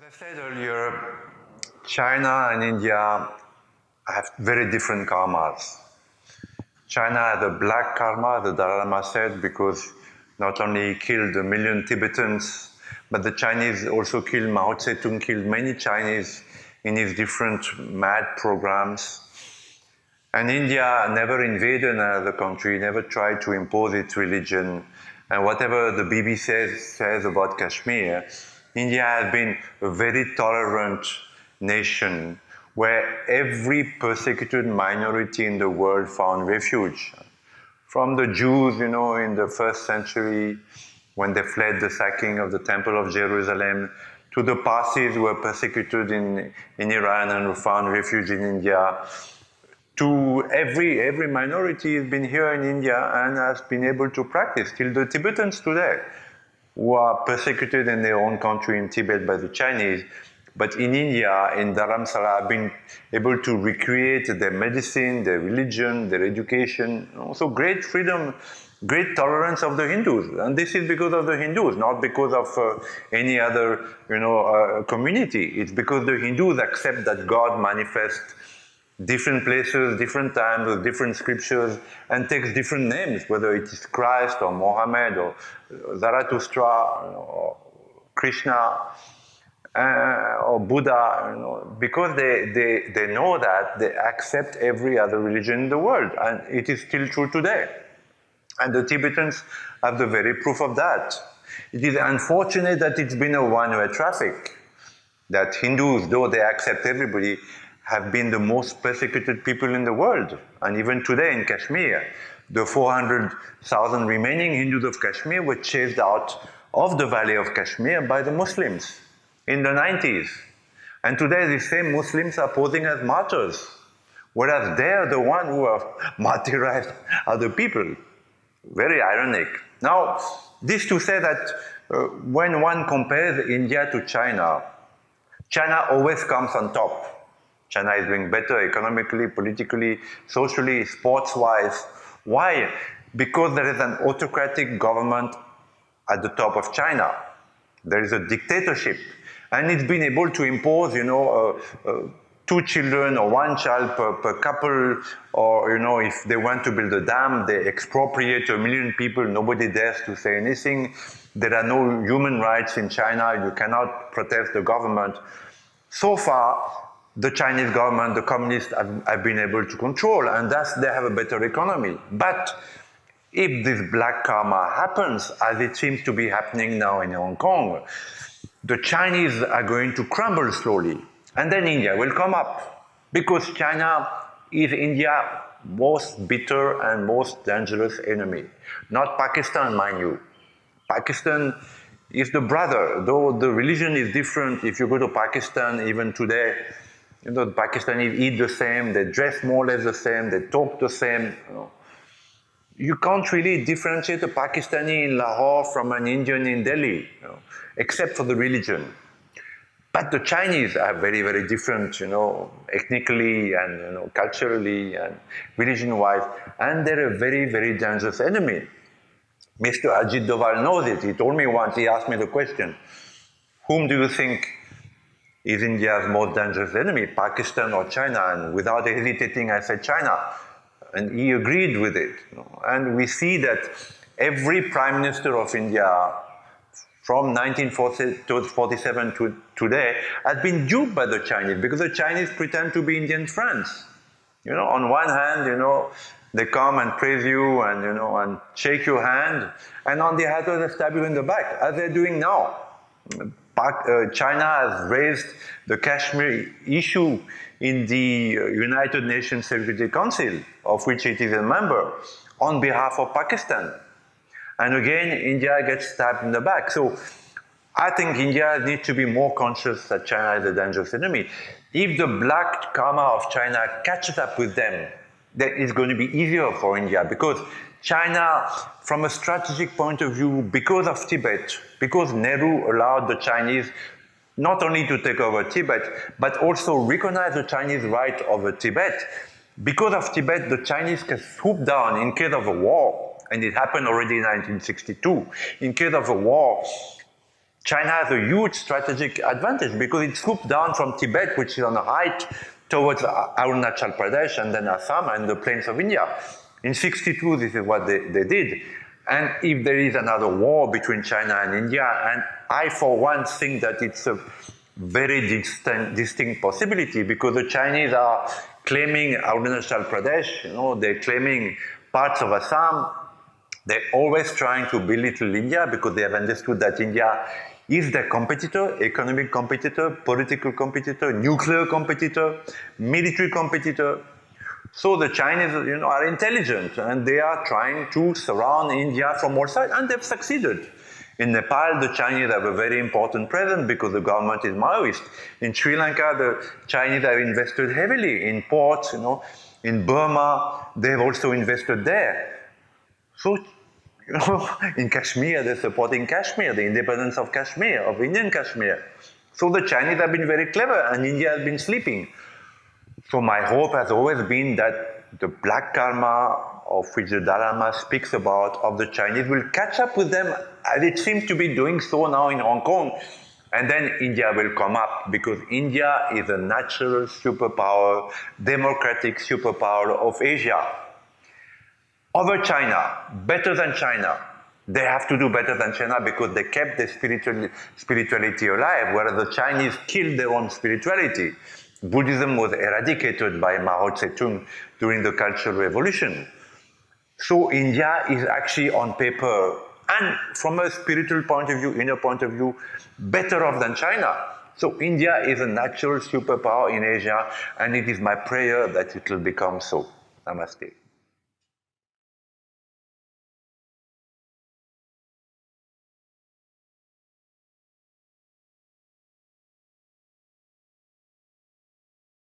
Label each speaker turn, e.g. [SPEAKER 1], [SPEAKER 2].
[SPEAKER 1] As I said earlier, China and India have very different karmas. China has a black karma, the Dalai Lama said, because not only he killed 1 million Tibetans, but the Chinese also killed, Mao Zedong killed many Chinese in his different mad programs. And India never invaded another country, never tried to impose its religion. And whatever the BBC says about Kashmir, India has been a very tolerant nation where every persecuted minority in the world found refuge. From the Jews, in the first century, when they fled the sacking of the Temple of Jerusalem, to the Parsis who were persecuted in Iran and who found refuge in India, to every minority has been here in India and has been able to practice, till the Tibetans today, who are persecuted in their own country in Tibet by the Chinese, but in India, in Dharamsala, have been able to recreate their medicine, their religion, their education, also great freedom, great tolerance of the Hindus. And this is because of the Hindus, not because of any other community. It's because the Hindus accept that God manifests different places, different times, with different scriptures, and takes different names, whether it is Christ or Mohammed or Zarathustra or Krishna or Buddha, because they know that they accept every other religion in the world, and it is still true today. And the Tibetans have the very proof of that. It is unfortunate that it's been a one-way traffic, that Hindus, though they accept everybody, have been the most persecuted people in the world. And even today in Kashmir, the 400,000 remaining Hindus of Kashmir were chased out of the valley of Kashmir by the Muslims in the 90s. And today the same Muslims are posing as martyrs, whereas they are the ones who have martyrized other people. Very ironic. Now, this to say that when one compares India to China, China always comes on top. China is doing better economically, politically, socially, sports-wise. Why? Because there is an autocratic government at the top of China. There is a dictatorship. And it's been able to impose, 2 children or 1 child per couple, or, if they want to build a dam, they expropriate 1 million people, nobody dares to say anything. There are no human rights in China, you cannot protest the government. So far, the Chinese government, the communists have been able to control, and thus they have a better economy. But if this black karma happens, as it seems to be happening now in Hong Kong, the Chinese are going to crumble slowly, and then India will come up, because China is India's most bitter and most dangerous enemy. Not Pakistan, mind you. Pakistan is the brother, though the religion is different. If you go to Pakistan, even today, the Pakistanis eat the same, they dress more or less the same, they talk the same. You can't really differentiate a Pakistani in Lahore from an Indian in Delhi, except for the religion. But the Chinese are very, very different, ethnically and culturally and religion-wise, and they're a very, very dangerous enemy. Mr. Ajit Doval knows it. He told me once, he asked me the question, whom do you think is India's most dangerous enemy, Pakistan or China? And without hesitating, I said China. And he agreed with it. And we see that every prime minister of India from 1947 to today has been duped by the Chinese, because the Chinese pretend to be Indian friends. On one hand, they come and praise you and, and shake your hand, and on the other, they stab you in the back, as they're doing now. China has raised the Kashmir issue in the United Nations Security Council, of which it is a member, on behalf of Pakistan. And again, India gets stabbed in the back. So I think India needs to be more conscious that China is a dangerous enemy. If the black karma of China catches up with them, then it's going to be easier for India, because China, from a strategic point of view, because of Tibet, because Nehru allowed the Chinese not only to take over Tibet, but also recognize the Chinese right over Tibet. Because of Tibet, the Chinese can swoop down in case of a war, and it happened already in 1962. In case of a war, China has a huge strategic advantage because it swooped down from Tibet, which is on a height, towards Arunachal Pradesh and then Assam and the plains of India. In 62, this is what they did. And if there is another war between China and India, and I for one think that it's a very distinct possibility because the Chinese are claiming Arunachal Pradesh, they're claiming parts of Assam. They're always trying to belittle India because they have understood that India is their competitor, economic competitor, political competitor, nuclear competitor, military competitor. So the Chinese, are intelligent and they are trying to surround India from all sides, and they've succeeded. In Nepal, the Chinese have a very important presence because the government is Maoist. In Sri Lanka, the Chinese have invested heavily in ports, In Burma, they've also invested there. So, in Kashmir, they're supporting Kashmir, the independence of Kashmir, of Indian Kashmir. So the Chinese have been very clever and India has been sleeping. So my hope has always been that the black karma of which the Dalai Lama speaks about of the Chinese will catch up with them, as it seems to be doing so now in Hong Kong. And then India will come up because India is a natural superpower, democratic superpower of Asia. Over China, better than China. They have to do better than China because they kept their spirituality alive, whereas the Chinese killed their own spirituality. Buddhism was eradicated by Mao Zedong during the Cultural Revolution. So India is actually on paper, and from a spiritual point of view, inner point of view, better off than China. So India is a natural superpower in Asia, and it is my prayer that it will become so. Namaste.